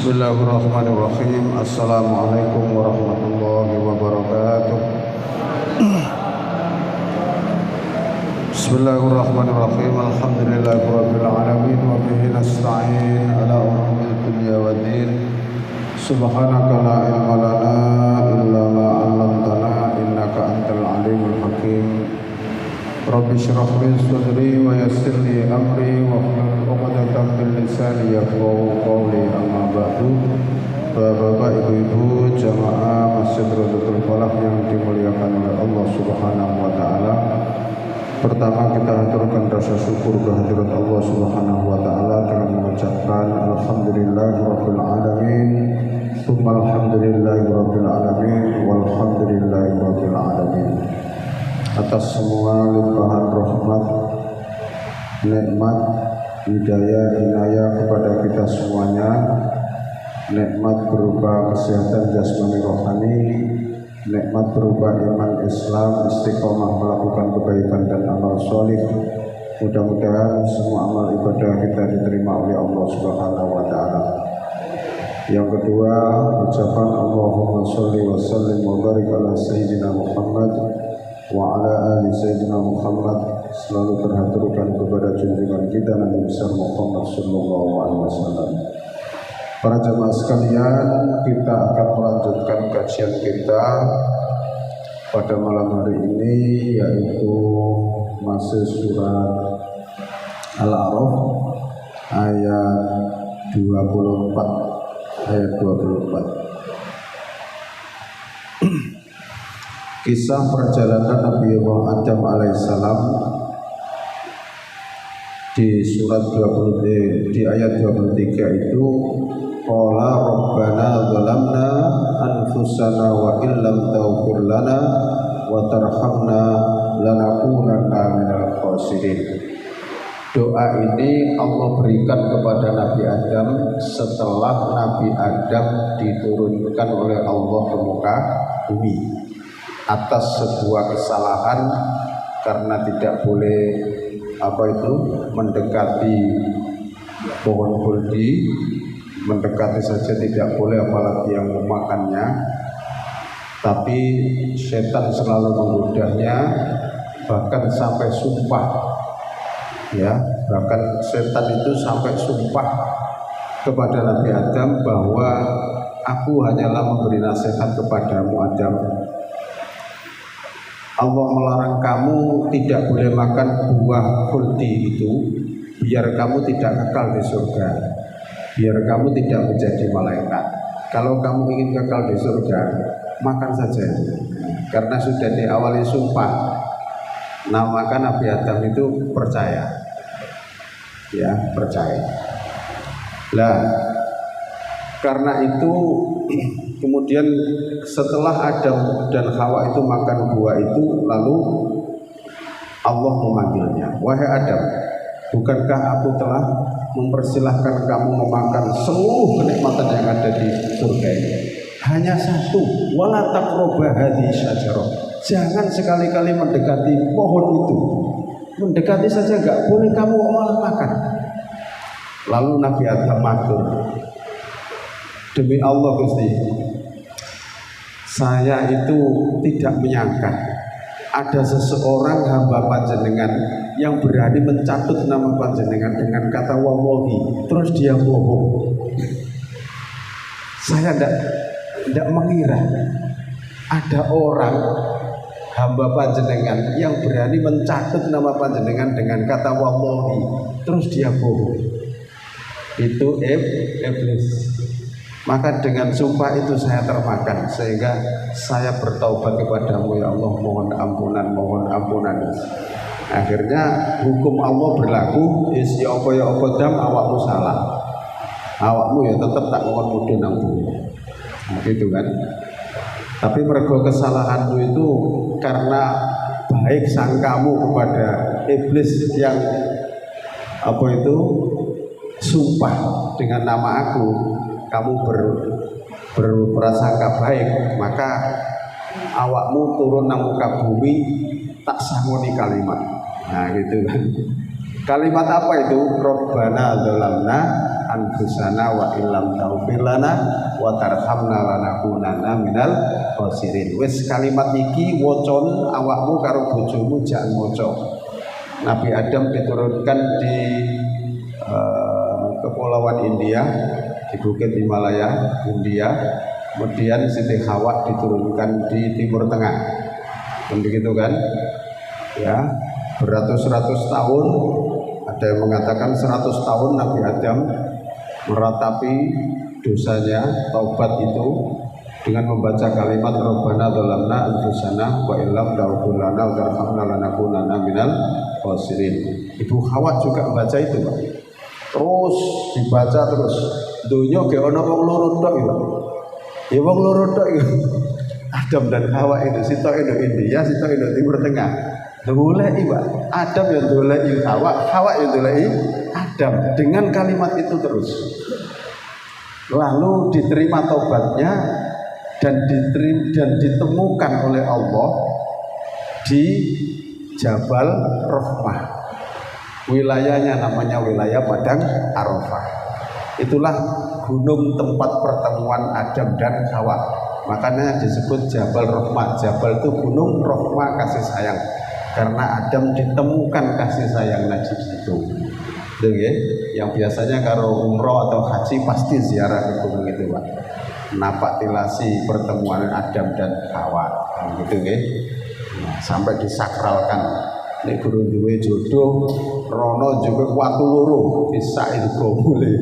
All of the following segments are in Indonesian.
Bismillahirrahmanirrahim. Assalamualaikum warahmatullahi wabarakatuh. Bismillahirrahmanirrahim. Alhamdulillahirabbil alamin wa bihi nasta'in ala umuril dunya waddin. Subhanaka la ilma lana illa ma 'allamtana innaka antal alimul hakim. Rabbi shrah li sadri wa yassir li amri wahlul 'uqdatam min lisani yafqahu qawli. Amma ba'du. Bapak ibu-ibu jamaah Masjid Rodatul Falah yang dimuliakan oleh Allah Subhanahu wa taala. Pertama kita haturkan rasa syukur kehadirat Allah Subhanahu wa taala dengan mengucapkan alhamdulillahirabbil alamin. Tsumma alhamdulillahirabbil alamin walhamdulillahirabbil alamin. Atas semua limpahan rahmat, nikmat, hidayah, inayah kepada kita semuanya, nikmat berupa kesehatan jasmani rohani, nikmat berupa iman Islam, istiqomah melakukan kebaikan dan amal solih. Mudah-mudahan semua amal ibadah kita diterima oleh Allah Subhanahu wa taala. Yang kedua, ucapan Allahumma sholli wa sallim wa barik ala sayyidina Muhammad wa ala ali sayyidina Muhammad selalu terhaturkan kepada junjungan kita Nabi besar Muhammad sallallahu alaihi wasallam. Para jemaah sekalian, kita akan melanjutkan kajian kita pada malam hari ini, yaitu masih surat Al-A'raf ayat 24. Kisah perjalanan Nabi Adam alaihissalam di surat 20 di ayat 23 itu, qala rabbana zalamna anfusana wa illam taghfir lana wa tarhamna lanakunanna minal khasirin. Doa ini Allah berikan kepada Nabi Adam setelah Nabi Adam diturunkan oleh Allah ke muka bumi atas sebuah kesalahan karena tidak boleh mendekati pohon khuldi, mendekati saja tidak boleh apalagi yang memakannya. Tapi setan selalu menggodanya, bahkan sampai sumpah, ya, bahkan setan itu sampai sumpah kepada Nabi Adam bahwa aku hanyalah memberi nasihat kepadamu Adam. Allah melarang kamu tidak boleh makan buah khuldi itu biar kamu tidak kekal di surga, biar kamu tidak menjadi malaikat. Kalau kamu ingin kekal di surga, makan saja, karena sudah diawali sumpah. Nah, maka Nabi Adam itu percaya, ya, percaya. Lah, karena itu kemudian setelah Adam dan Hawa itu makan buah itu, lalu Allah memanggilnya, wahai Adam, bukankah aku telah mempersilahkan kamu memakan seluruh kenikmatan yang ada di surga ini? Hanya satu, wala taqrabu hadhihi syajarah. Jangan sekali-kali mendekati pohon itu. Mendekati saja enggak boleh, kamu malah makan. Lalu Nabi Adam matur, demi Allah Gusti, saya itu tidak menyangka ada seseorang hamba panjenengan yang berani mencatut nama panjenengan dengan kata wallahi, terus dia bohong. Saya tidak mengira ada orang hamba panjenengan yang berani mencatut nama panjenengan dengan kata wallahi, terus dia bohong. Itu iblis. Maka dengan sumpah itu saya termakan, sehingga saya bertaubat kepadamu ya Allah, mohon ampunan. Akhirnya hukum Allah berlaku, ya apa dam awakmu salah, awakmu ya tetap tak ngomong mudun nang bumi. Nah, gitu kan. Tapi mergo kesalahanmu itu karena baik sangkamu kepada iblis yang sumpah dengan nama aku, kamu berprasangka baik, maka awakmu turun nang muka bumi tak sangoni kalimat. Nah, gitu kan. Kalimat apa itu? Rabbana zalamna anfusana wa illam taghfir lana wa tarhamna lanakunanna minal khasirin. Wis kalimat iki wocon awakmu karo bojomu jangan maca. Nabi Adam diturunkan di kepulauan India, di Bukit Himalaya, India. Kemudian Siti Hawa diturunkan di Timur Tengah. Dan begitu kan? Ya, beratus-ratus tahun, ada yang mengatakan 100 tahun Nabi Adam meratapi dosanya, taubat itu dengan membaca kalimat Rabbana dzalamna anfusana wa illam taghfir lana wa tarhamna lanakunanna minal khasirin. Ibu Hawa juga membaca itu, Pak. Terus dibaca terus. Dunya ge ana wong loro tok ya. Ya wong loro tok ya. Adam dan Hawa itu sitok itu India, sitok itu Timur Tengah. Dolei, Pak. Adam yang dolei Hawa, Hawa yang dolei Adam dengan kalimat itu terus. Lalu diterima taubatnya dan ditemukan oleh Allah di Jabal Rahmah. Wilayahnya namanya wilayah Padang Arafah. Itulah gunung tempat pertemuan Adam dan Hawa. Makanya disebut Jabal Rahmah. Jabal itu gunung, Rahmah kasih sayang. Karena Adam ditemukan kasih sayangnya di situ. Itu ya. Yang biasanya kalau umroh atau haji pasti ziarah ke gunung itu, Pak. Napak tilasi pertemuan Adam dan Hawa. Gitu ya. Nah, sampai disakralkan. Nek guru duwe jodoh, rono juga waktu loro bisa itu boleh.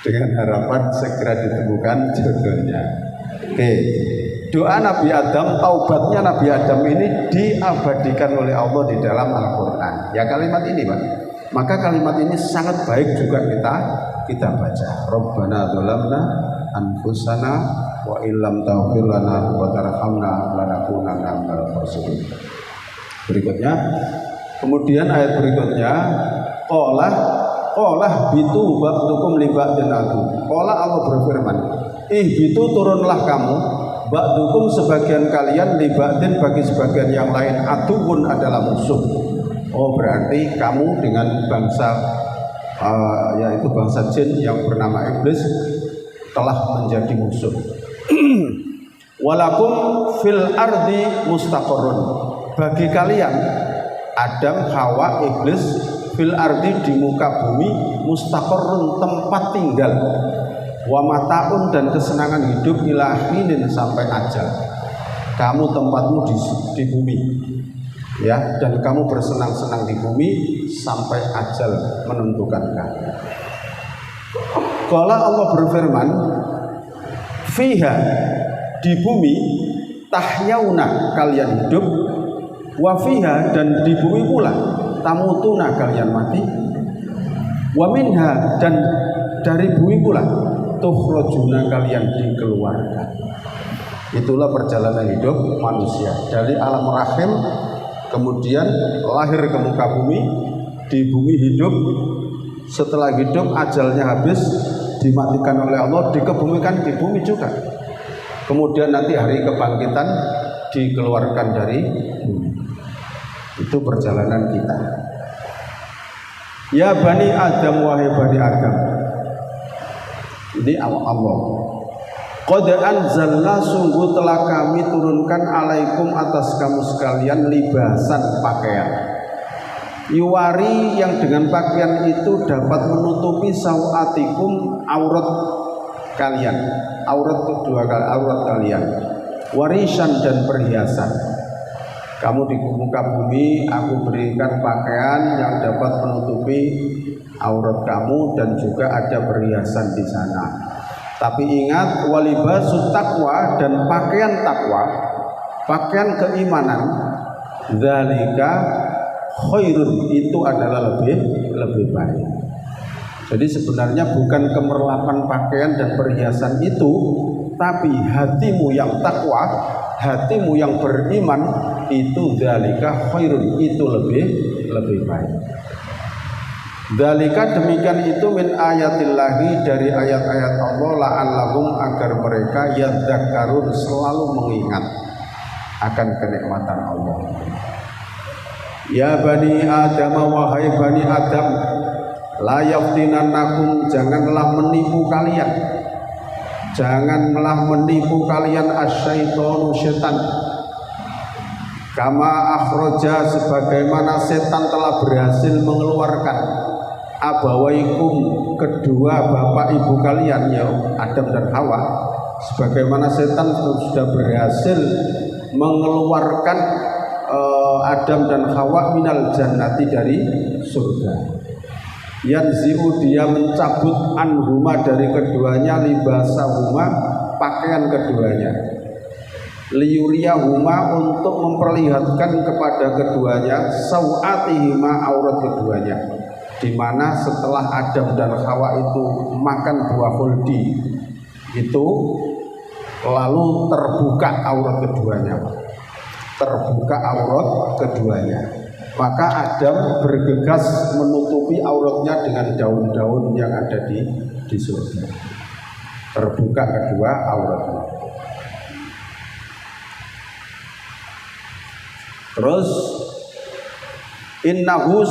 Dengan harapan segera ditemukan jodohnya. Oke. Doa Nabi Adam, taubatnya Nabi Adam ini diabadikan oleh Allah di dalam Al-Qur'an. Ya kalimat ini, Pak. Maka kalimat ini sangat baik juga kita baca. Rabbana dzalamna anfusana wa illam taghfir lana wa tarhamna lanakunanna minal khasirin. Berikutnya, kemudian ayat berikutnya, qala bitu ba'dukum li ba'din adu. Qala Allah berfirman, bitu turunlah kamu, ba'dukum sebagian kalian li ba'din bagi sebagian yang lain, aduun adalah musuh. Oh, berarti kamu dengan bangsa yaitu bangsa jin yang bernama iblis telah menjadi musuh. Walakum fil ardi mustaqarrun. Bagi kalian Adam, Hawa, iblis fil ardi di muka bumi mustaqarrun tempat tinggal, wa mataun dan kesenangan hidup ilahinin sampai ajal. Kamu tempatmu di bumi, ya, dan kamu bersenang-senang di bumi sampai ajal menentukan kamu. Kalau Allah berfirman, fiha di bumi tahyauna kalian hidup, wa fiha dan di bumi pula tamutuna kalian mati, wa minha dan dari bumi pula tukhrajuna kalian dikeluarkan. Itulah perjalanan hidup manusia dari alam rahim, kemudian lahir ke muka bumi, di bumi hidup, setelah hidup ajalnya habis dimatikan oleh Allah, dikebumikan di bumi juga, kemudian nanti hari kebangkitan dikeluarkan dari bumi. Itu perjalanan kita. Ya Bani Adam, wahai Bani Adam. Ini Allah. Qad anzalna, sungguh telah kami turunkan alaikum atas kamu sekalian libasan pakaian. Yuwari yang dengan pakaian itu dapat menutupi sawatikum aurat kalian. Aurat kedua kali aurat kalian. Warisan dan perhiasan. Kamu di muka bumi, aku berikan pakaian yang dapat menutupi aurat kamu dan juga ada perhiasan di sana. Tapi ingat, walibasut taqwa dan pakaian takwa, pakaian keimanan, dzalika khairun, itu adalah lebih baik. Jadi sebenarnya bukan kemerlapan pakaian dan perhiasan itu, tapi hatimu yang takwa, hatimu yang beriman, itu dzalika khairun, itu lebih baik. Dzalika demikian itu min ayatillahi, dari ayat-ayat Allah, la'allahum agar mereka yadzakkarun selalu mengingat akan kenikmatan Allah. Ya Bani Adam, wahai Bani Adam, La yaftinannakum, janganlah menipu kalian. Janganlah menipu kalian asyaitonu, setan. Kama akhroja, sebagaimana setan telah berhasil mengeluarkan abawaikum, kedua bapak ibu kalian, ya Adam dan Hawa. Sebagaimana setan sudah berhasil mengeluarkan Adam dan Hawa minal jannati, dari surga. Yanzi'u, dia mencabut anhuma, dari keduanya, libasahuma, pakaian keduanya, liyuriyahuma, untuk memperlihatkan kepada keduanya, sawatihima, aurat keduanya. Dimana setelah Adam dan Hawa itu makan buah khuldi itu, lalu terbuka aurat keduanya, maka Adam bergegas menutupi auratnya dengan daun-daun yang ada di surga. Terbuka kedua auratnya. Terus innahu,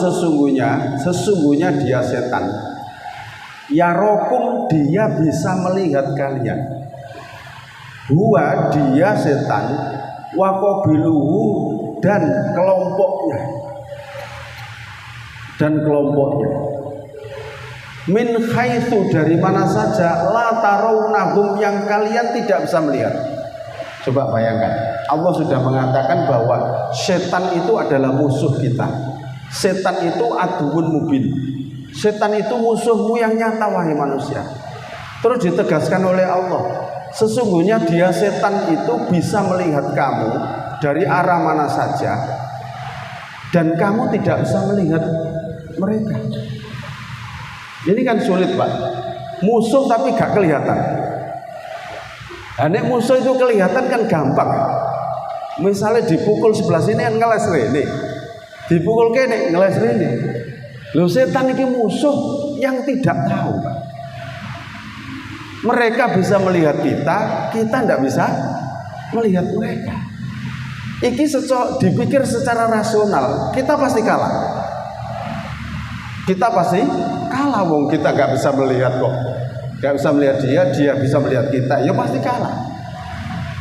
sesungguhnya dia setan, yarokum, dia bisa melihat kalian. Huwa, dia setan, wakobiluhu, dan kelompoknya, min haitsu, dari mana saja, la tarawnahum, yang kalian tidak bisa melihat. Coba bayangkan, Allah sudah mengatakan bahwa setan itu adalah musuh kita. Setan itu aduun mubin. Setan itu musuhmu yang nyata, wahai manusia. Terus ditegaskan oleh Allah, sesungguhnya dia setan itu bisa melihat kamu dari arah mana saja, dan kamu tidak bisa melihat mereka. Ini kan sulit, Pak. Musuh tapi gak kelihatan. Nek musuh itu kelihatan kan gampang. Misalnya dipukul sebelah sini kan ngeles rene, dipukul kene ngeles rene. Loh, setan ini musuh yang tidak tahu, Pak. Mereka bisa melihat kita, kita tidak bisa melihat mereka. Iki dipikir secara rasional, kita pasti kalah. Kita pasti kalah, wong kita nggak bisa melihat kok, nggak bisa melihat dia, dia bisa melihat kita, ya pasti kalah.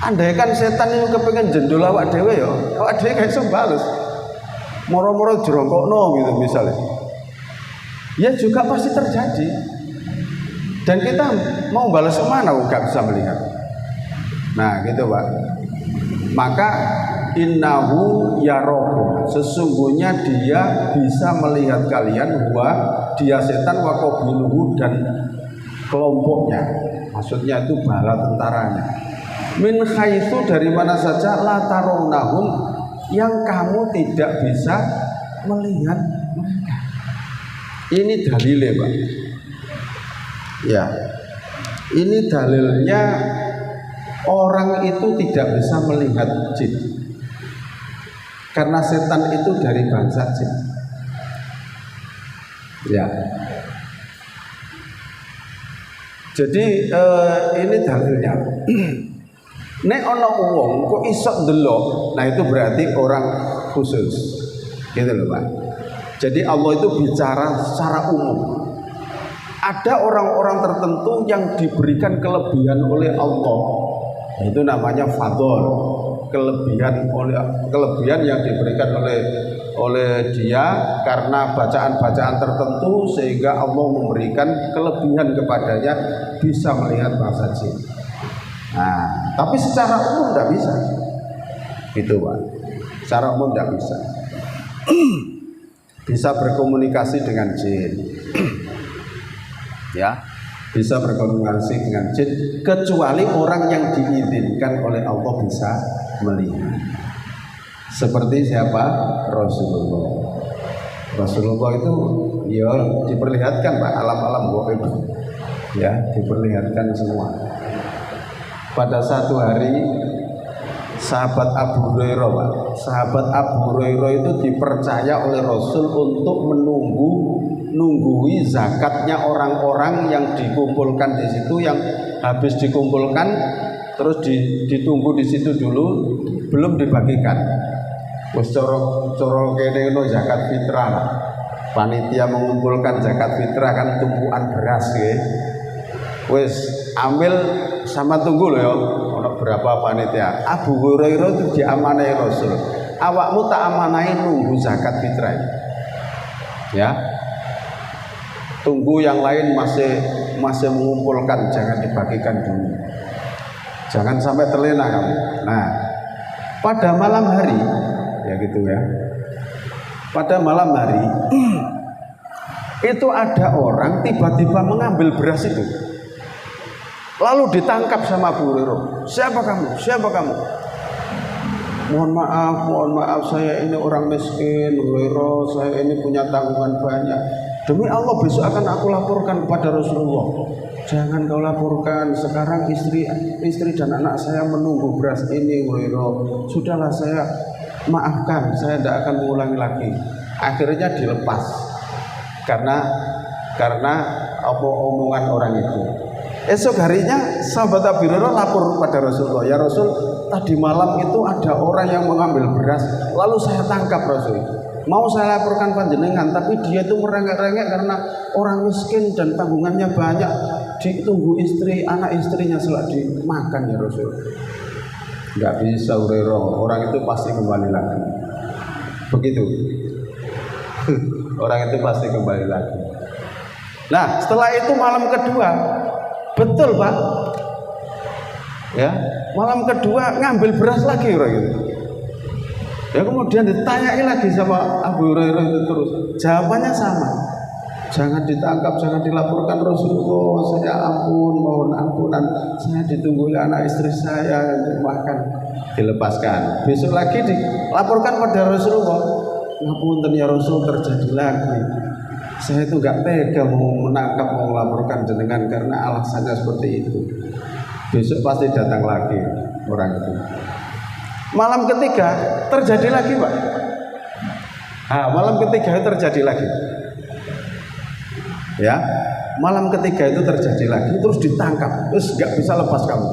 Andai kan setan itu kepengen jendol awak dewe, ya awak dewe kayak sebales, moro-moro jerongkokno gitu misalnya, ya juga pasti terjadi. Dan kita mau balas kemana, nggak bisa melihat. Nah gitu, Pak. Maka innahu yarokum, sesungguhnya dia bisa melihat kalian, dia setan, wa qabiluhu, dan kelompoknya, maksudnya itu bala tentaranya, min haitsu, dari mana saja, la tarawnahum, yang kamu tidak bisa melihat mereka. Ini dalilnya, Pak. Ya, ini dalilnya orang itu tidak bisa melihat jin, karena setan itu dari bangsa jin. Ya, jadi ini dalilnya. Nek ono wong kok iso ndelok, nah itu berarti orang khusus, gitu loh, Pak. Jadi Allah itu bicara secara umum. Ada orang-orang tertentu yang diberikan kelebihan oleh Allah, itu namanya fadl, kelebihan yang diberikan oleh dia karena bacaan-bacaan tertentu, sehingga Allah memberikan kelebihan kepadanya bisa melihat bangsa jin. Nah, tapi secara umum tidak bisa, gitu, Pak. Secara umum tidak bisa. Bisa berkomunikasi dengan jin. Ya, bisa berkomunikasi dengan jin, kecuali orang yang diizinkan oleh Allah bisa melihat. Seperti siapa? Rasulullah. Rasulullah itu ya diperlihatkan, Pak, alam-alam gaib. Ya, diperlihatkan semua. Pada satu hari sahabat Abu Hurairah, Pak, sahabat Abu Hurairah itu dipercaya oleh Rasul untuk menunggui zakatnya orang-orang yang dikumpulkan di situ, yang habis dikumpulkan terus ditunggu di situ dulu, belum dibagikan. Wis cara kene ono zakat fitrah. panitia mengumpulkan zakat fitrah kan tumpuan beras ya. Wis ambil sama tunggu loh ya. Ono berapa panitia. Abu Hurairah itu diamanai Rasul. Awakmu tak amanai nunggu zakat fitrah. Ya. Tunggu yang lain masih mengumpulkan, jangan dibagikan dulu. Jangan sampai terlena kamu. Nah, pada malam hari ya gitu ya. Pada malam hari itu ada orang tiba-tiba mengambil beras itu. Lalu ditangkap sama Abu Hurairah. Siapa kamu? Siapa kamu? Mohon maaf, saya ini orang miskin, Hurairah, saya ini punya tanggungan banyak. Demi Allah besok akan aku laporkan kepada Rasulullah. Jangan kau laporkan, sekarang istri dan anak saya menunggu beras ini, Hurairah. Sudahlah, saya maafkan, saya tidak akan mengulangi lagi. Akhirnya dilepas karena apa omongan orang itu. Esok harinya sahabat Abu Hurairah lapor pada Rasulullah, ya Rasul, tadi malam itu ada orang yang mengambil beras, lalu saya tangkap Rasul. Mau saya laporkan panjenengan, tapi dia itu merengek-rengek karena orang miskin dan tanggungannya banyak, ditunggu istri, anak istrinya selak dimakan ya Rasul. Enggak bisa Hurairah, orang itu pasti kembali lagi. Begitu. Orang itu pasti kembali lagi. Nah, setelah itu malam kedua, betul Pak. Ya, malam kedua ngambil beras lagi orang itu. Ya kemudian ditanyai lagi sama Abu Hurairah itu terus. Jawabannya sama. Jangan ditangkap, jangan dilaporkan Rasulullah. Saya ampun, mohon ampunan. Saya ditunggu oleh anak istri saya untuk makan. Dilepaskan. Besok lagi dilaporkan pada Rasulullah. Ngapunten ya Rasul, terjadi lagi. Saya itu gak tega mau menangkap, mau melaporkan jenengan karena alasannya seperti itu. Besok pasti datang lagi orang itu. Malam ketiga terjadi lagi Pak. Malam ketiga itu terjadi lagi. Ya, malam ketiga itu terjadi lagi, terus ditangkap, terus nggak bisa lepas kamu.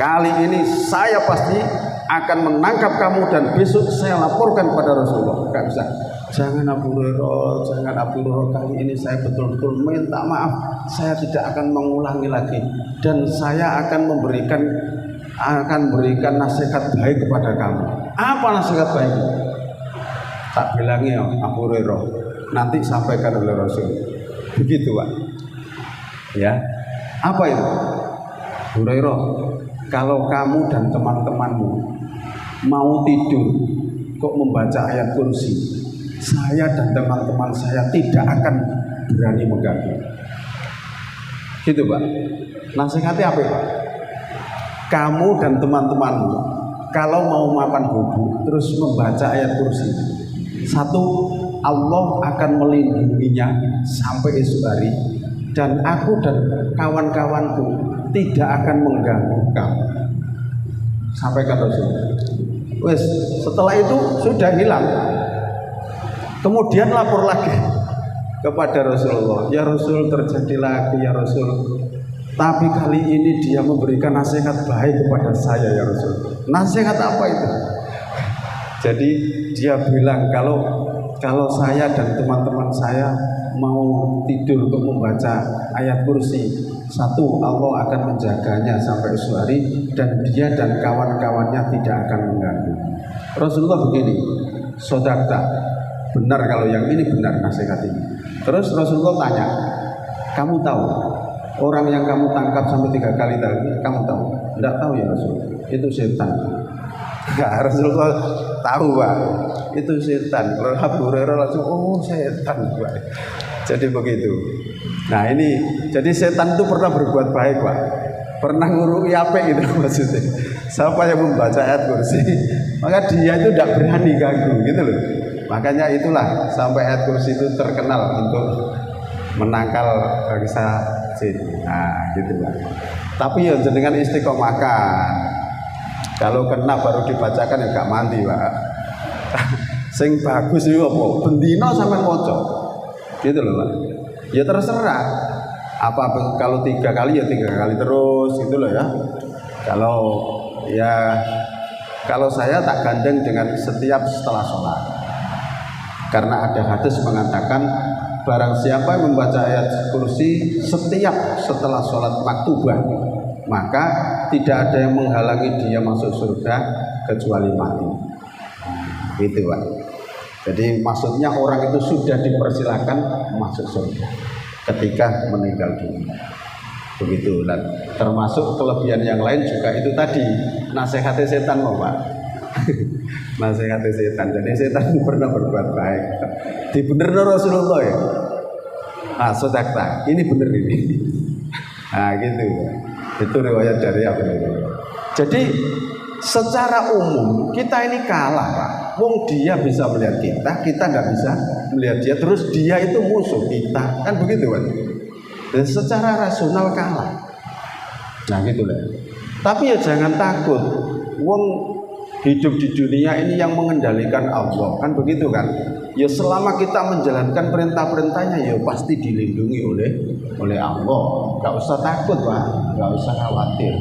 Kali ini saya pasti akan menangkap kamu dan besok saya laporkan pada Rasulullah. Nggak bisa. Jangan Abu Hurairah, kali ini saya betul-betul minta maaf. Saya tidak akan mengulangi lagi dan saya akan memberikan nasihat baik kepada kamu. Apa nasihat baik? Tak bilangi ya Abu Hurairah, nanti sampaikan oleh Rasul. Begitu Pak. Ya. Apa itu? Hurairah, kalau kamu dan teman-temanmu mau tidur kok membaca ayat kursi, saya dan teman-teman saya tidak akan berani mengganggu. Gitu Pak. Nasihatnya apa Pak? Kamu dan teman-temanmu kalau mau makan bubuk terus membaca ayat kursi, satu, Allah akan melindunginya sampai esok hari, dan aku dan kawan-kawanku tidak akan mengganggu kamu. Sampaikan Rasul. Wes, setelah itu sudah hilang. Kemudian lapor lagi kepada Rasulullah, ya Rasul, terjadi lagi ya Rasul. Tapi kali ini dia memberikan nasihat baik kepada saya ya Rasul. Nasihat apa itu? Jadi dia bilang kalau saya dan teman-teman saya mau tidur untuk membaca ayat kursi, satu, Allah akan menjaganya sampai esok hari dan dia dan kawan-kawannya tidak akan mengganggu. Rasulullah begini, sodakta, benar kalau yang ini benar nasihat ini. Terus Rasulullah tanya, kamu tahu orang yang kamu tangkap sampai 3 kali tadi, kamu tahu? Tidak tahu ya Rasul, itu setan. Rasulullah tahu Pak, itu setan. Kalau Abu Hurairah langsung, oh setan Pak. Jadi begitu. Nah ini, jadi setan itu pernah berbuat baik Pak, pernah ngurui apa gitu maksudnya. Siapa yang membaca ayat kursi, maka dia itu tidak berani ganggu gitu loh. Makanya itulah sampai ayat kursi itu terkenal untuk menangkal bangsa jin. Nah gitu Pak. Tapi ya jenengan istiqomahkan. Kalau kena baru dibacakan ya gak mandi Pak. Sing bagus itu apa? Bendino sampai moco. Gitu loh Pak. Ya terserah. Kalau 3 kali ya 3 kali terus gitu loh ya. Kalau saya tak gandeng dengan setiap setelah sholat. Karena ada hadis mengatakan barang siapa yang membaca ayat kursi setiap setelah sholat maktubah, maka tidak ada yang menghalangi dia masuk surga kecuali mati. Gitu Pak. Jadi maksudnya orang itu sudah dipersilakan masuk surga ketika meninggal dunia. Begitu. Dan termasuk kelebihan yang lain juga itu tadi nasihatnya setan loh Pak. Nasihatnya setan. Jadi setan pernah berbuat baik. Dibener Rasulullah ya. Ah, sodakta. Ini bener ini. Nah gitu. Itu riwayat dari Abu Hurairah. Jadi secara umum kita ini kalah Pak. Wong dia bisa melihat kita nggak bisa melihat dia. Terus dia itu musuh kita, kan begitu kan? Dan secara rasional kalah. Nah gitu lah. Tapi ya jangan takut. Wong hidup di dunia ini yang mengendalikan Allah, kan begitu kan? Ya selama kita menjalankan perintah-perintahnya ya pasti dilindungi oleh Allah. Gak usah takut Pak, gak usah khawatir.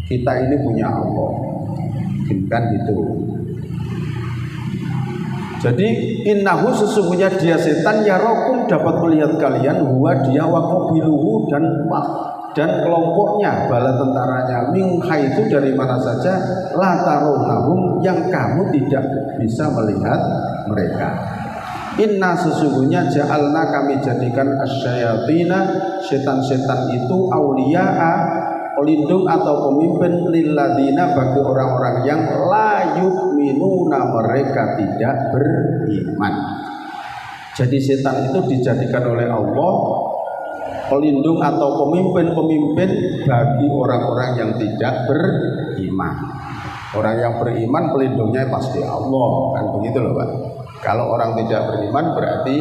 Kita ini punya Allah, kan gitu. Jadi innahu sesungguhnya dia setan yarakum dapat melihat kalian huwa dia wa qabiluhu dan kelompoknya bala tentaranya min haitsu dari mana saja la tarunnahum yang kamu tidak bisa melihat mereka. Inna sesungguhnya ja'alna kami jadikan asyayatina setan-setan itu auliya'a pelindung atau pemimpin lilladina bagi orang-orang yang la yu'minuna mereka tidak beriman. Jadi setan itu dijadikan oleh Allah pelindung atau pemimpin-pemimpin bagi orang-orang yang tidak beriman. Orang yang beriman pelindungnya pasti Allah, kan begitu loh Pak. Kalau orang tidak beriman berarti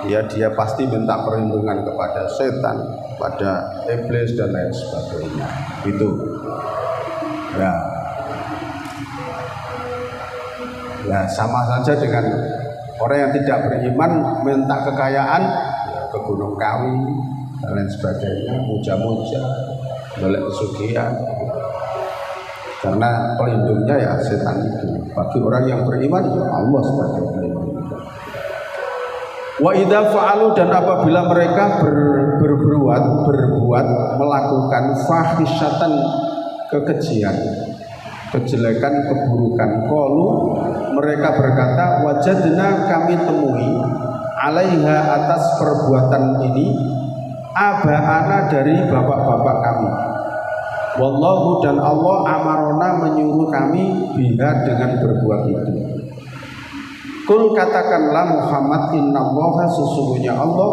dia pasti minta perlindungan kepada setan, pada iblis dan lain sebagainya. Itu. Ya. Ya sama saja dengan orang yang tidak beriman minta kekayaan ya, ke Gunung Kawi dan lain sebagainya, muja-muja, golek pesugihan. Karena pelindungnya ya setan itu. Bagi orang yang beriman ya Allah sebagai pelindung. Wa idza fa'alu dan apabila mereka berbuat melakukan fahisyatan kekejian, kejelekan, keburukan, qalu mereka berkata wajadna kami temui alaiha atas perbuatan ini abaana dari bapak-bapak kami. Wallahu dan Allah amarona menyuruh kami biha dengan berbuat itu. Kul katakanlah Muhammad innallaha sesungguhnya Allah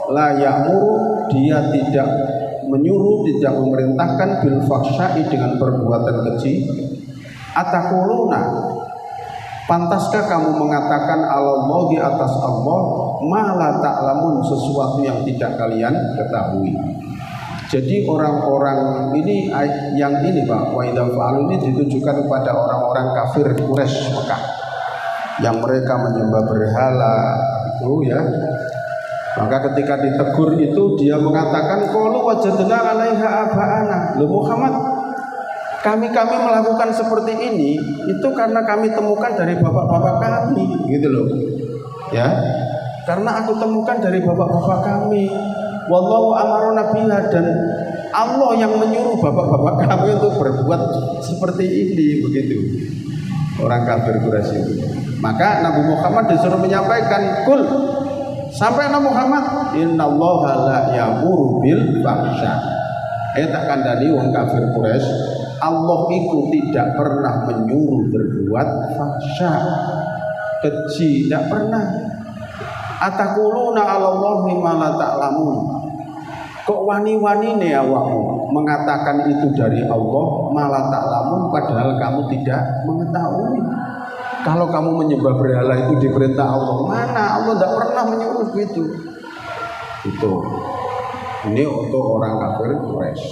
la ya'muru dia tidak menyuruh, tidak memerintahkan bil fahsya'i dengan perbuatan keji. Ataquluna pantaskah kamu mengatakan Allahi atas Allah ma la ta'lamun sesuatu yang tidak kalian ketahui. Jadi orang-orang ini yang ini Pak wa idza fa'alu ini ditujukan kepada orang-orang kafir Quraisy Mekah yang mereka menyembah berhala itu ya. Maka ketika ditegur itu dia mengatakan qalu wajadna 'alaiha aba'ana. Loh Muhammad, kami melakukan seperti ini itu karena kami temukan dari bapak-bapak kami gitu loh. Ya. Karena aku temukan dari bapak-bapak kami. Wallahu amarona biha dan Allah yang menyuruh bapak-bapak kami untuk berbuat seperti ini begitu. Orang kafir Quraisy itu. Maka Nabi Muhammad disuruh menyampaikan kul sampaikan Muhammad innallaha la ya'muru bil fahsya. Tak kandhani wong kafir Quraisy Allah itu tidak pernah menyuruh berbuat fahsya keji, tidak pernah. Ataquluna 'alallahi ma la ta'lamun. Kok wani-wanine awakmu mengatakan itu dari Allah malah ta'lamun padahal kamu tidak mengetahui. Kalau kamu menyembah berhala itu diperintah Allah, mana Allah tidak pernah menyuruh begitu. Itu. Ini untuk orang kafir Quraisy.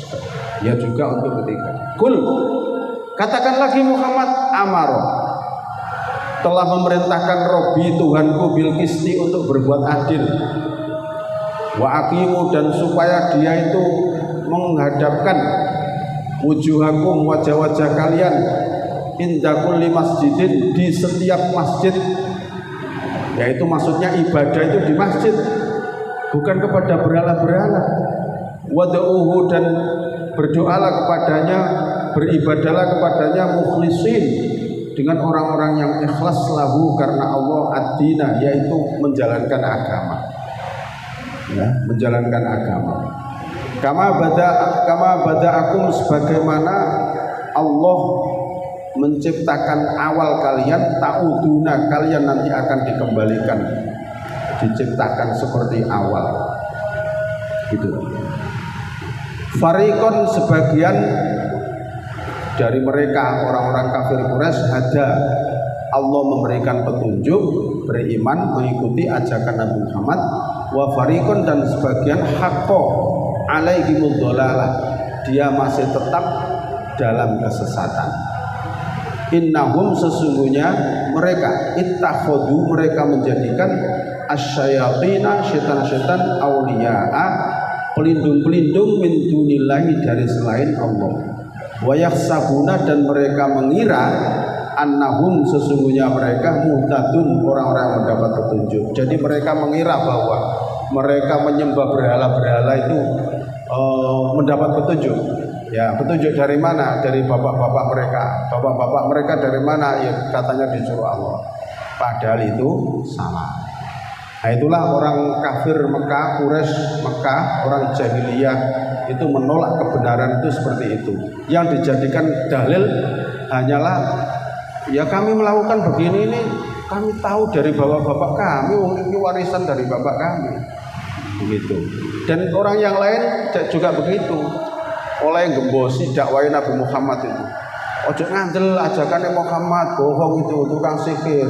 Ya juga untuk ketiga. Kul katakan lagi Muhammad amaro telah memerintahkan Robbi Tuhanku bil qisti untuk berbuat adil. Wa aqimu dan supaya dia itu menghadapkan wujuhakum wajah-wajah kalian inda kulli masjidin di setiap masjid yaitu maksudnya ibadah itu di masjid, bukan kepada berhala-berhala. Wad'uhu, dan berdoalah kepadanya, beribadahlah kepadanya mukhlisin, dengan orang-orang yang ikhlas lahu karena Allah, ad-dina, yaitu menjalankan agama. Ya, menjalankan agama. Kama bada'akum, sebagaimana Allah menciptakan awal kalian, ta'uduna, kalian nanti akan dikembalikan, diciptakan seperti awal. Gitu. Fariqon, sebagian dari mereka orang-orang kafir Quraisy ada Allah memberikan petunjuk, beriman, mengikuti ajakan Nabi Muhammad. Wa fariqon, dan sebagian haqqo alaihimud dhalalah, dia masih tetap dalam kesesatan. Innahum, sesungguhnya mereka, ittakhadhu, mereka menjadikan asyayatina, syaitan-syaitan, awliya'a, pelindung-pelindung, min dunillahi, dari selain Allah. Wa yakhsabuna, dan mereka mengira annahum, sesungguhnya mereka muhtadun, orang-orang yang mendapat petunjuk. Jadi mereka mengira bahwa mereka menyembah berhala-berhala itu mendapat petunjuk. Ya, petunjuk dari mana? Dari bapak-bapak mereka. Bapak-bapak mereka dari mana? Ya, katanya disuruh Allah. Padahal itu salah. Nah, itulah orang kafir Mekah, Quraisy Mekah, orang jahiliyah itu menolak kebenaran itu seperti itu. Yang dijadikan dalil hanyalah, ya kami melakukan begini ini, kami tahu dari bapak-bapak kami, ini warisan dari bapak kami. Begitu. Dan orang yang lain juga begitu. Oleh gembosi dakwah Nabi Muhammad itu. Ojo ngandel ajakannya Muhammad, bohong itu, tukang sihir.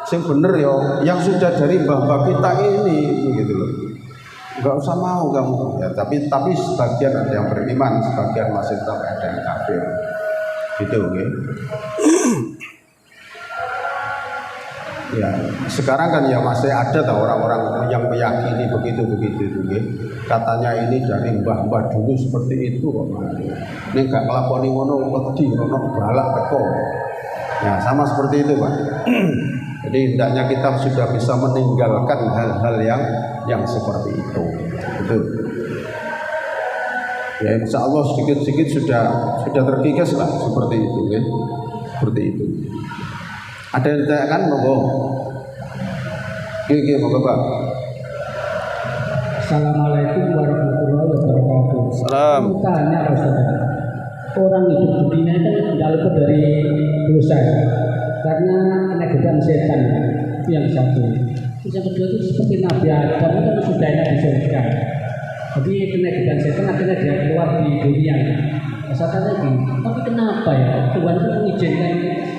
Sing bener ya, yang sudah dari mbah-mbah kita ini, begitu loh. Enggak usah mau kamu. Ya, tapi sebagian ada yang beriman, sebagian masih tetap ada yang kafir. Gitu, ya. Ya, sekarang kan ya masih ada tau orang-orang yang meyakini begitu-begitu itu, ya. Katanya ini dari mbah-mbah dulu seperti itu kok. Ini enggak nglakoni ngono wedi ngono balak teko. Ya, sama seperti itu, Pak. Jadi hendaknya kita sudah bisa meninggalkan hal-hal yang seperti itu. Itu. Ya, insya Allah sedikit-sedikit sudah terkikis lah seperti itu, ya. Seperti itu. Ada yang ditanyakan, monggo. Oke, monggo, Pak. Assalamualaikum warahmatullahi wabarakatuh. Salam. Tanya Pak Ustaz, orang hidup di dunia itu tidak luput dari dosa, karena kena godaan setan, itu yang satu. Terus yang kedua itu seperti Nabi Adam itu sudah enak di surga, jadi kena godaan setan akhirnya dia keluar di dunia. Satu lagi, tapi kenapa ya Tuhan itu mengizinkan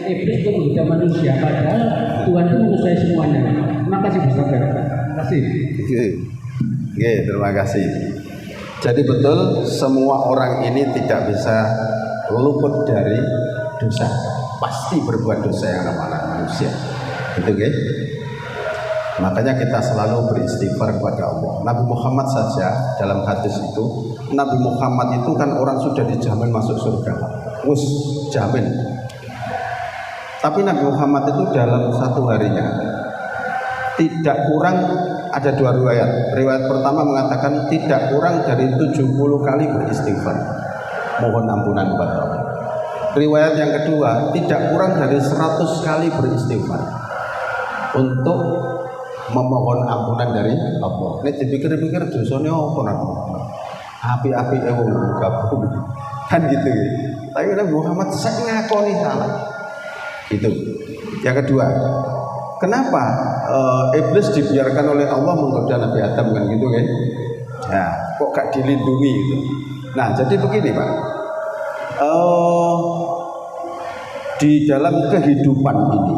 iblis itu menggoda manusia, padahal Tuhan itu menguasai semuanya. Terima kasih Ustaz. Terima kasih. Oke, terima kasih. Jadi betul, semua orang ini tidak bisa luput dari dosa. Pasti berbuat dosa yang namanya manusia. Gitu, guys. Makanya kita selalu beristighfar kepada Allah. Nabi Muhammad saja dalam hadis itu, Nabi Muhammad itu kan orang sudah dijamin masuk surga. Wus, jamin. Tapi Nabi Muhammad itu dalam satu harinya tidak kurang, ada dua riwayat. Riwayat pertama mengatakan tidak kurang dari 70 kali beristighfar, mohon ampunan kepada Allah. Riwayat yang kedua tidak kurang dari 100 kali beristighfar untuk memohon ampunan dari Allah. Ini dipikir-pikir dosanya apa Nabi Muhammad? Api-api wong gabung. Kan gitu ya. Tapi Nabi Muhammad saya ngakoni salah. Gitu. Yang kedua, kenapa iblis dibiarkan oleh Allah menggoda Nabi Adam kan gitu kan? Nah, kok gak dilindungi gitu. Nah, jadi begini Pak. Di dalam kehidupan ini,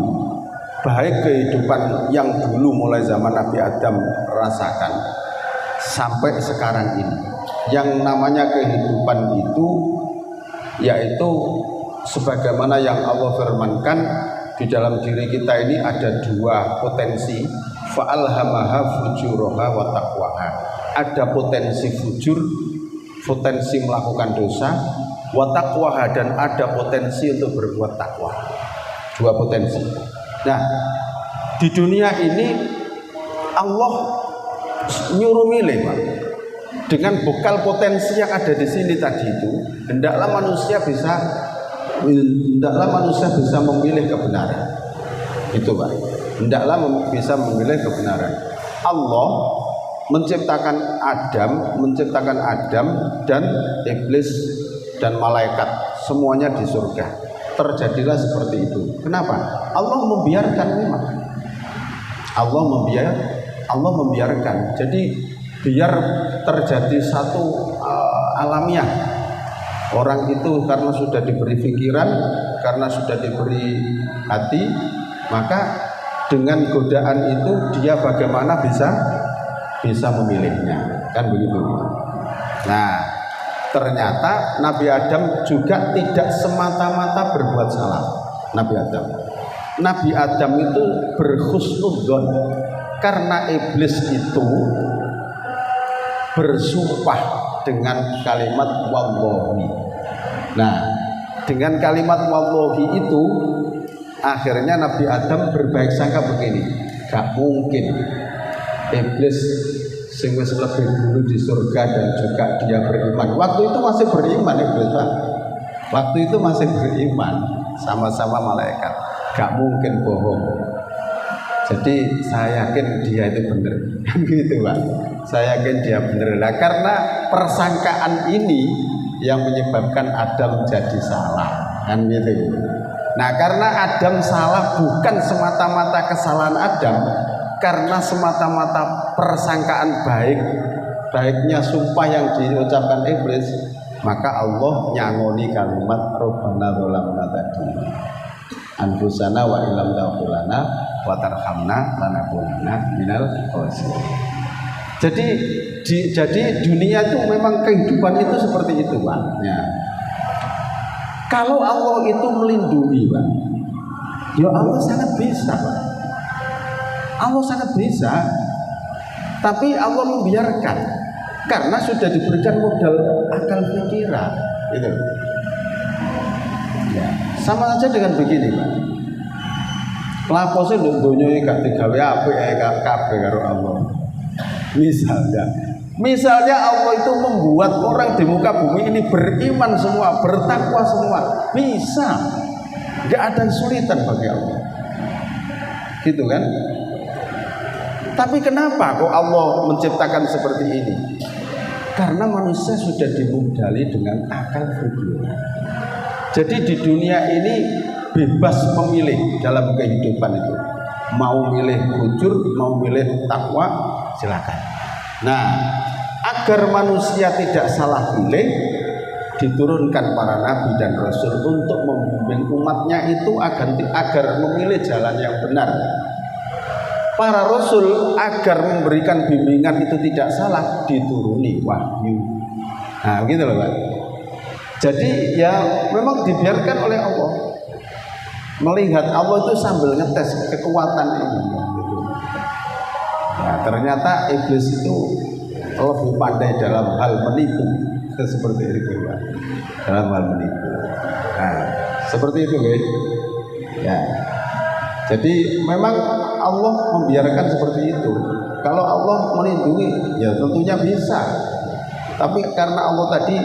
baik kehidupan yang dulu mulai zaman Nabi Adam rasakan sampai sekarang ini, yang namanya kehidupan itu yaitu sebagaimana yang Allah firmankan, di dalam diri kita ini ada dua potensi, fa'alhamaha fujuraha wa taqwaha. Ada potensi fujur, potensi melakukan dosa, wa taqwaha, dan ada potensi untuk berbuat takwa. Dua potensi. Nah, Di dunia ini Allah nyuruh milih, Pak. Dengan bekal potensi yang ada di sini tadi itu, hendaklah manusia bisa memilih kebenaran. Itu, Pak. Hendaklah bisa memilih kebenaran. Allah menciptakan Adam dan iblis dan malaikat, semuanya di surga. Terjadilah seperti itu. Kenapa? Allah membiarkan memang. Allah membiarkan. Jadi biar terjadi satu alamiah. Orang itu karena sudah diberi pikiran, karena sudah diberi hati, maka dengan godaan itu dia bagaimana bisa memilihnya, kan begitu. Nah, ternyata Nabi Adam juga tidak semata-mata berbuat salah. Nabi Adam itu berhusnudzon karena iblis itu bersumpah dengan kalimat wallahi. Nah, dengan kalimat wallahi itu akhirnya Nabi Adam berbaik sangka begini, gak mungkin iblis sing wis lebih dulu di surga dan juga dia beriman. Waktu itu masih beriman iblis, Pak. Waktu itu masih beriman, sama-sama malaikat. Gak mungkin bohong. Jadi saya yakin dia itu benar. Gitu, Pak. Saya yakin dia benar. Nah, karena persangkaan ini yang menyebabkan Adam jadi salah, kan gitu. Nah, karena Adam salah bukan semata-mata kesalahan Adam, karena semata-mata persangkaan baiknya sumpah yang diucapkan iblis, maka Allah nyangoni kalimat Rabbana dzalamna tadi anfusana wa illam taghfir lana wa tarhamna lanakunanna minal khasirin. Jadi dunia itu memang kehidupan itu seperti itu, Pak. Ya. Kalau Allah itu melindungi, Pak, ya Allah sangat bisa, Pak. Allah sangat bisa, tapi Allah membiarkan karena sudah diberikan modal akal pikiran, gitu. Ya, sama saja dengan begini, Pak. Lapo sih dunia gak digawe apik kabeh karo Allah. Misalnya Allah itu membuat orang di muka bumi ini beriman semua, bertakwa semua, bisa. Gak ada kesulitan bagi Allah, gitu kan? Tapi kenapa kok Allah menciptakan seperti ini? Karena manusia sudah dimodali dengan akal pikiran. Jadi di dunia ini bebas memilih dalam kehidupan itu. Mau milih jujur, mau milih takwa, silakan. Nah, agar manusia tidak salah pilih, diturunkan para nabi dan rasul untuk membimbing umatnya itu agar memilih jalan yang benar. Para rasul agar memberikan bimbingan itu tidak salah, dituruni wahyu. Nah, gitu loh, Pak. Jadi ya memang dibiarkan oleh Allah. Melihat Allah itu sambil ngetes kekuatan ini, gitu. Nah, ternyata iblis itu lebih pandai dalam hal menipu, seperti itu, Pak. Dalam hal menipu. Nah, seperti itu, guys. Ya. Jadi memang Allah membiarkan seperti itu. Kalau Allah melindungi, ya tentunya bisa. Tapi karena Allah tadi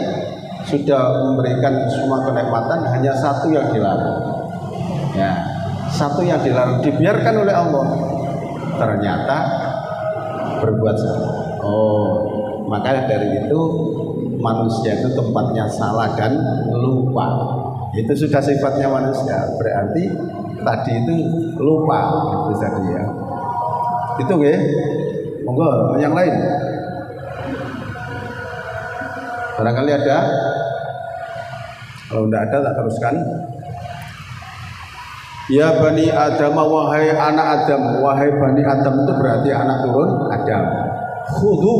sudah memberikan semua kenikmatan, hanya satu yang dilarang. Ya, satu yang dilarang dibiarkan oleh Allah. Ternyata berbuat salah. Oh, maka dari itu manusia itu tempatnya salah dan lupa. Itu sudah sifatnya manusia. Berarti tadi itu lupa, itu tadi ya. Itu nggih. Monggo yang lain. Barangkali ada. Kalau tidak ada tak teruskan. Ya Bani Adam, wahai anak Adam, wahai Bani Adam itu berarti anak turun Adam. Khudu,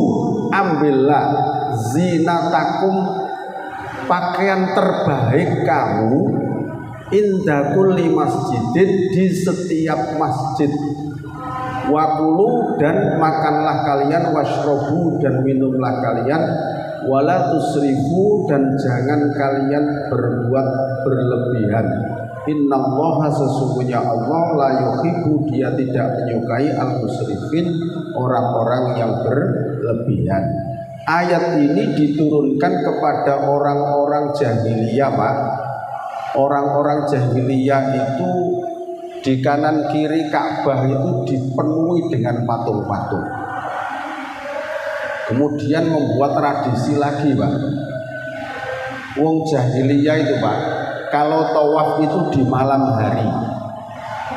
ambillah zinatakum, pakaian terbaik kamu, inda kulli masjidin, di setiap masjid. Wakulu, dan makanlah kalian, washrobu, dan minumlah kalian, wala tusrifu, dan jangan kalian berbuat berlebihan. Innallaha sesungguhnya Allah la yuhibbu dia tidak menyukai al-musrifin orang-orang yang berlebihan. Ayat ini diturunkan kepada orang-orang jahiliyah, Pak. Orang-orang jahiliyah itu di kanan kiri Ka'bah itu dipenuhi dengan patung-patung. Kemudian membuat tradisi lagi, Pak. Wong jahiliyah itu, Pak, kalau tawaf itu di malam hari.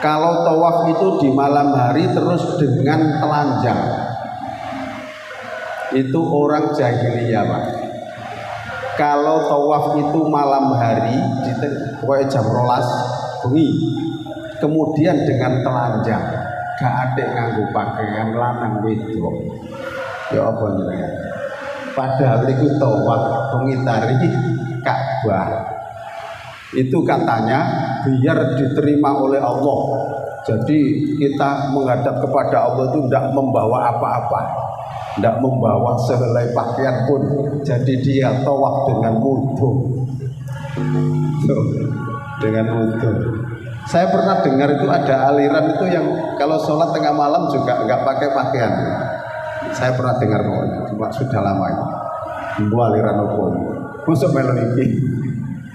Kalau tawaf itu di malam hari terus dengan telanjang. Itu orang jahiliyah, Pak. Kalau tawaf itu malam hari, pokoknya jam 12 bengi. Kemudian dengan telanjang, gak ada nganggo pakaian lanang wedok. Ya apa jenenge? Padahal itu tawaf mengitari Ka'bah. Itu katanya biar diterima oleh Allah. Jadi kita menghadap kepada Allah itu tidak membawa apa-apa, tidak membawa sehelai pakaian pun. Jadi dia tawaf dengan wudu. Dengan wudu. Saya pernah dengar itu ada aliran itu yang kalau sholat tengah malam juga nggak pakai pakaian. Saya pernah dengar cuma sudah lama itu. Membuat aliran apa? Masuk melodi.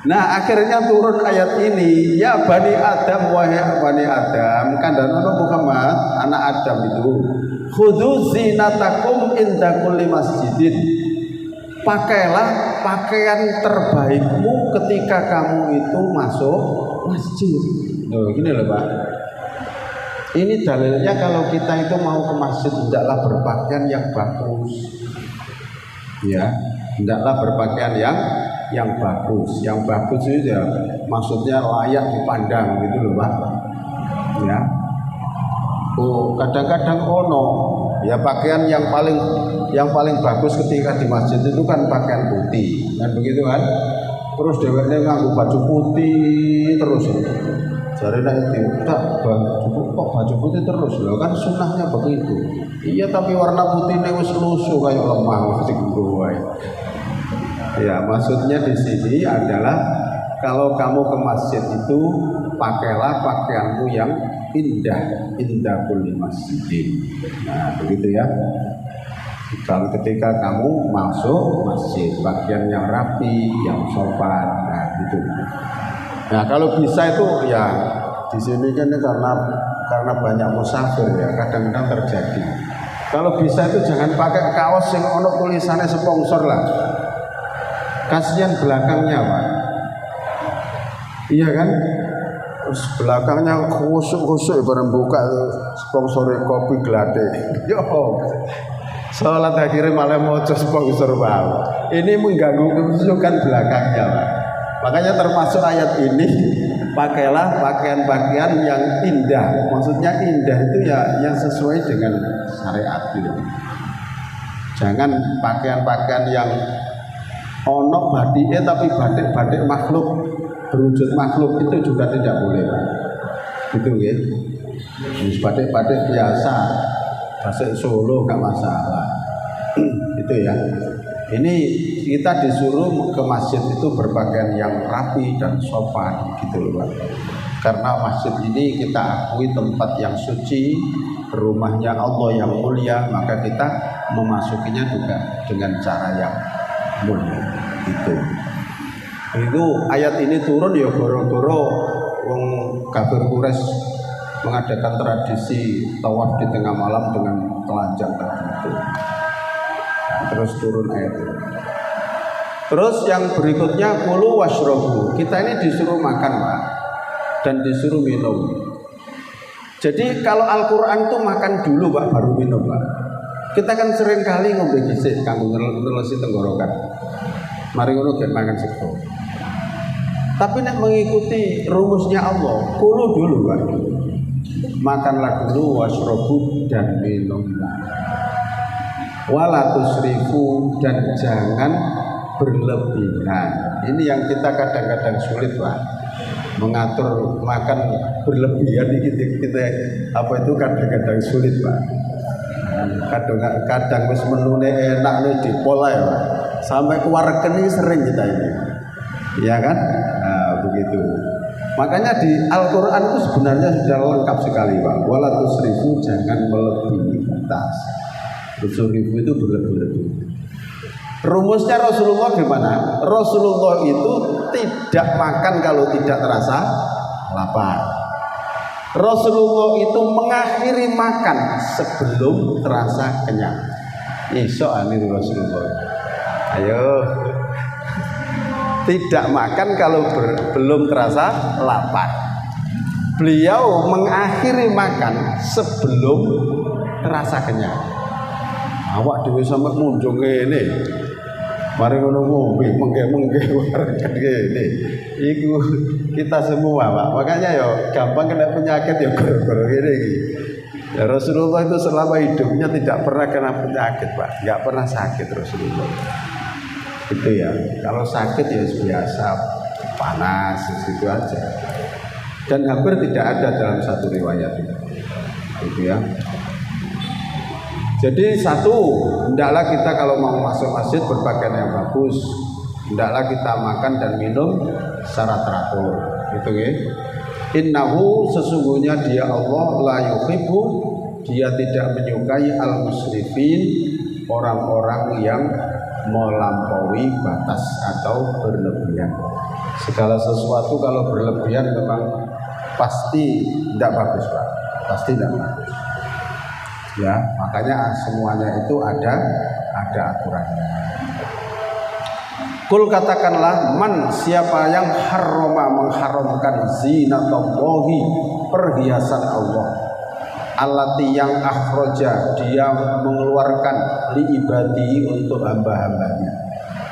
Nah akhirnya turun ayat ini, ya Bani Adam, wahai Bani Adam, kandhane Muhammad anak Adam itu, khudzu zinatakum inda kulli masjidin. Pakailah pakaian terbaikmu ketika kamu itu masuk masjid. Loh, gini loh, Pak. Ini dalilnya kalau kita itu mau ke masjid hendaklah berpakaian yang bagus. Ya, hendaklah berpakaian yang bagus. Yang bagus itu ya maksudnya layak dipandang gitu loh, Pak. Ya. Oh, kadang-kadang ya pakaian yang paling bagus ketika di masjid itu kan pakaian putih. Kan begitu kan? Terus dheweke nganggo baju putih terus. Jarene itu tak baju putih terus loh, kan sunahnya begitu. Iya tapi warna putihnya wis lusuh kayak lemah sing wae. Ya, maksudnya di sini adalah kalau kamu ke masjid itu pakailah pakaianmu yang indah kulli masjidin. Nah, begitu ya. Kalau ketika kamu masuk masjid, pakaian yang rapi, yang sopan, nah gitu. Nah, kalau bisa itu ya di sini kan karena banyak musafir ya, kadang-kadang terjadi. Kalau bisa itu jangan pakai kaos yang ono tulisannya sponsor lah. Kasihan belakangnya, Pak. Iya kan? Terus belakangnya khusuk bareng buka sponsor kopi gelade. Yo. Salat akhirnya malah mau sponsor wow. Ini mengganggu kehusukan belakangnya, Pak. Makanya termasuk ayat ini, pakailah pakaian-pakaian yang indah. Maksudnya indah itu ya yang sesuai dengan syariat gitu. Jangan pakaian-pakaian yang ono batiknya tapi batik makhluk, berwujud makhluk, itu juga tidak boleh, Pak. Gitu ya. Batik biasa, batik Solo gak masalah. Itu ya. Ini kita disuruh ke masjid itu berpakaian yang rapi dan sopan gitu loh, Pak. Karena masjid ini kita akui tempat yang suci, rumahnya Allah yang mulia, maka kita memasukinya juga dengan cara yang mulia gitu. Itu ayat ini turun ya goro-goro wong kafir Quraisy mengadakan tradisi tawaf di tengah malam dengan telanjang tadi itu. Terus turun ayat itu. Terus yang berikutnya kulu washrobu. Kita ini disuruh makan, Pak, dan disuruh minum. Jadi kalau Al-Quran tuh makan dulu, Pak, baru minum, Pak. Kita kan sering kali ngombe gisik kanggo ngelesi tenggorokan. Mari ngono gen mangan sego. Tapi nek mengikuti rumusnya Allah, kulu dulu, Pak. Makanlah dulu washrobu dan minumlah. Wala tusrifu dan jangan berlebihan. Ini yang kita kadang-kadang sulit, Pak. Mengatur makan berlebihan kita apa itu kadang-kadang sulit, Pak. Kadang wis menune enak nih dipola ya, Pak. Sampai keluar rekening sering kita ini. Iya kan? Nah, begitu. Makanya di Al-Quran itu sebenarnya sudah lengkap sekali Pak. Wala tusrifu, jangan melebihi batas. Tusrifu itu berlebih-lebih. Rumusnya Rasulullah gimana? Rasulullah itu tidak makan kalau tidak terasa lapar. Rasulullah itu mengakhiri makan sebelum terasa kenyang. Iso ini Rasulullah. Ayo. Tidak makan kalau belum terasa lapar. Beliau mengakhiri makan sebelum terasa kenyang. Awak dhewe sampe munjung ngene. Mari ngono ngombe mengke-mengke warga ngene. Iku kita semua, Pak. Makanya ya gampang kena penyakit ya gara-gara ngene iki. Ya Rasulullah itu selama hidupnya tidak pernah kena penyakit, Pak. Enggak pernah sakit Rasulullah. Itu ya, kalau sakit ya biasa panas itu aja, dan hampir tidak ada dalam satu riwayat itu ya. Jadi satu, hendaklah kita kalau mau masuk masjid berpakaian yang bagus, hendaklah kita makan dan minum secara teratur, gitu ya. Innahu, sesungguhnya dia Allah la yuhibbu, dia tidak menyukai al-musrifin, orang-orang yang melampaui batas atau berlebihan. Segala sesuatu kalau berlebihan memang pasti tidak bagus, Pak. Pasti tidak bagus. Ya, makanya semuanya itu ada aturannya. Kul, katakanlah, man, siapa yang mengharamkan zinatallahi, perhiasan Allah, allati yang akhroja, dia mengeluarkan li ibadi, untuk hamba-hambanya,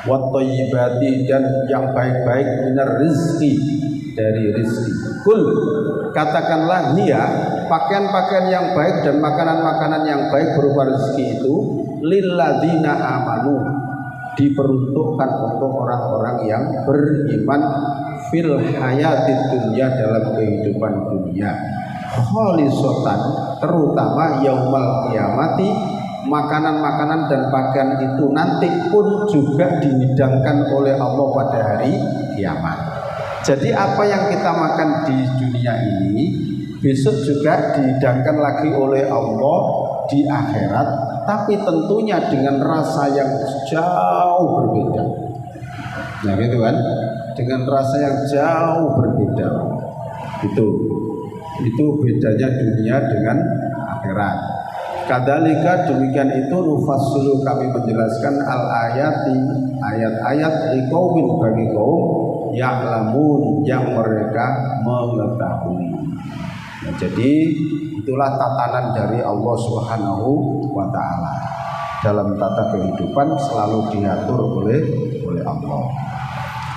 wat thayyibati, dan yang baik-baik, minar rizki, dari rizki. Kul, katakanlah, dia pakaian-pakaian yang baik dan makanan-makanan yang baik berupa rizki itu lilladzina amanu, diperuntukkan untuk orang-orang yang beriman, fil hayatid dunya, dalam kehidupan dunia, kholisotan, terutama yaumal kiamati, makanan-makanan dan pakaian itu nanti pun juga dihidangkan oleh Allah pada hari kiamat. Jadi apa yang kita makan di dunia ini besok juga dihidangkan lagi oleh Allah di akhirat, tapi tentunya dengan rasa yang jauh berbeda. Nah gitu kan, dengan rasa yang jauh berbeda. Itu bedanya dunia dengan akhirat. Kadzalika, demikian itu, nufassilu, kami menjelaskan al-ayati, ayat-ayat, liqaumin, bagi kaum ya'lamun, yang mereka mengetahui. Nah, jadi itulah tatanan dari Allah Subhanahu wa Ta'ala. Dalam tata kehidupan selalu diatur oleh Allah.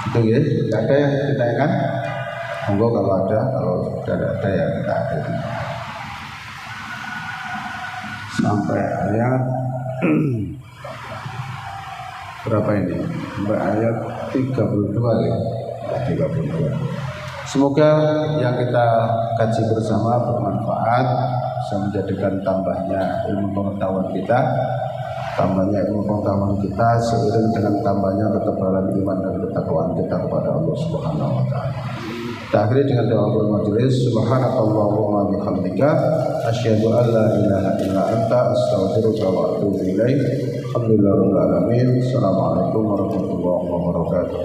Itu ya, tidak ada yang ditanyakan? Monggo kalau ada, kalau tidak ada ya kita akhiri. Sampai ayat berapa ini? Sampai ayat 32 ya. 32. Semoga yang kita kaji bersama bermanfaat, bisa menjadikan tambahnya ilmu pengetahuan kita, seiring dengan tambahnya ketebalan iman dan ketakwaan kita kepada Allah Subhanahu wa Ta'ala. Kita akhiri dengan doa majelis. Subhanakallahumma bihamdika, asyhadu an la ilaha illa anta, astaghfiruka wa atubu ilaik. Alhamdulillahirabbil alamin. Assalamualaikum warahmatullahi wabarakatuh.